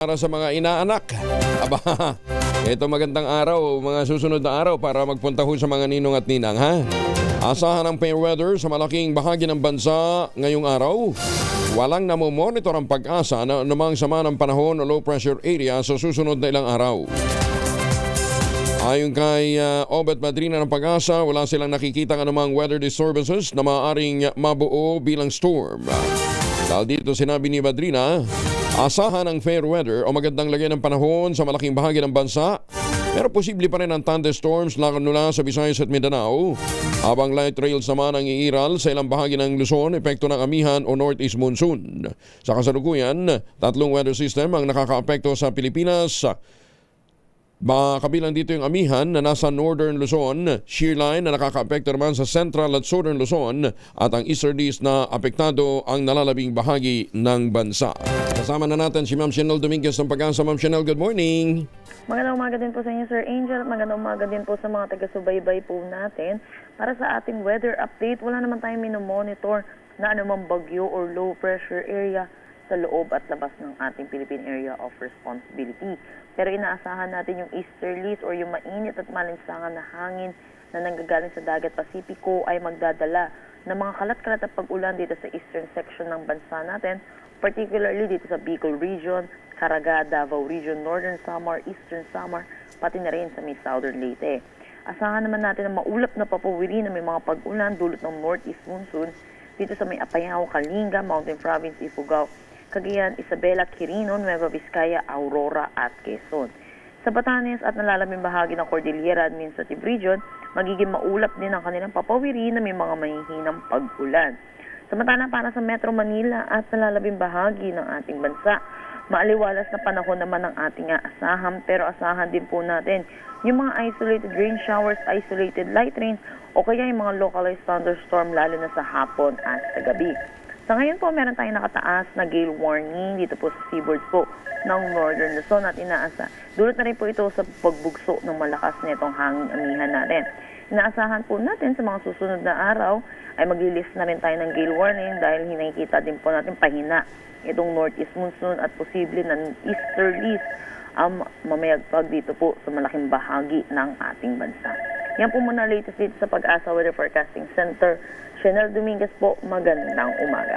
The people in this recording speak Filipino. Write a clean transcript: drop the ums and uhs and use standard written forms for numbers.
Para sa mga inaanak. Aba, ito magandang araw, mga susunod na araw para magpunta ho sa mga ninong at ninang, ha? Asahan ang fair weather sa malaking bahagi ng bansa ngayong araw. Walang namomonitor ang pag-asa na anumang sama ng panahon o low pressure area sa susunod na ilang araw. Ayon kay Obet Madrina ng Pag-asa, wala silang nakikita ng anumang weather disturbances na maaaring mabuo bilang storm. Dahil dito sinabi ni Madrina, asahan ang fair weather o magandang lagay ng panahon sa malaking bahagi ng bansa, pero posible pa rin ang thunderstorms mula sa Visayas at Mindanao. Habang light rails naman ang iiral sa ilang bahagi ng Luzon, epekto ng amihan o northeast monsoon. Sa kasalukuyan, tatlong weather system ang nakakaapekto sa Pilipinas. Kabilang dito yung amihan na nasa northern Luzon, shear line na nakakaapekto naman sa central at southern Luzon, at ang easterlies na apektado ang nalalabing bahagi ng bansa. Kasama na natin si Ma'am Chanel Dominguez ng Pag-asa. Ma'am Chanel, good morning. Magandang umaga din po sa inyo, Sir Angel, at magandang umaga din po sa mga taga-subaybay po natin. Para sa ating weather update, wala naman tayong minomonitor na anumang bagyo or low pressure area sa loob at labas ng ating Philippine Area of Responsibility. Pero inaasahan natin yung easterlies or yung mainit at malinsangan na hangin na nanggagaling sa dagat Pasipiko ay magdadala ng mga kalat-kalat at pag-ulan dito sa eastern section ng bansa natin, particularly dito sa Bicol Region, Caraga, Davao Region, Northern Samar, Eastern Samar, pati na rin sa may Southern Leyte. Asahan naman natin ang maulap na papawiri na may mga pag-ulan dulot ng northeast monsoon dito sa may Apayao, Kalinga, Mountain Province, Ifugao, Cagayan, Isabela, Quirino, Nueva Vizcaya, Aurora at Quezon. Sa Batanes at nalalabing bahagi ng Cordillera Administrative Region, magiging maulap din ang kanilang papawiri na may mga mahihinang pag-ulan. Samantalang para sa Metro Manila at nalalabing bahagi ng ating bansa, maaliwalas na panahon naman ang ating aasahan, pero asahan din po natin yung mga isolated rain showers, isolated light rain, o kaya yung mga localized thunderstorm lalo na sa hapon at sa gabi. Sa ngayon po, meron tayong nakataas na gale warning dito po sa seaboards po ng Northern Luzon at inaasa. Dulot na rin po ito sa pagbugso ng malakas na itong hangin amihan natin. Inaasahan po natin sa mga susunod na araw ay maglilist na rin tayo ng gale warning dahil hinakikita din po natin pahina itong northeast monsoon at posible na easterlies ang mamayagpag dito po sa malaking bahagi ng ating bansa. Yan po muna latest dito sa Pag-asa Weather Forecasting Center. Chanel Dominguez po, magandang umaga.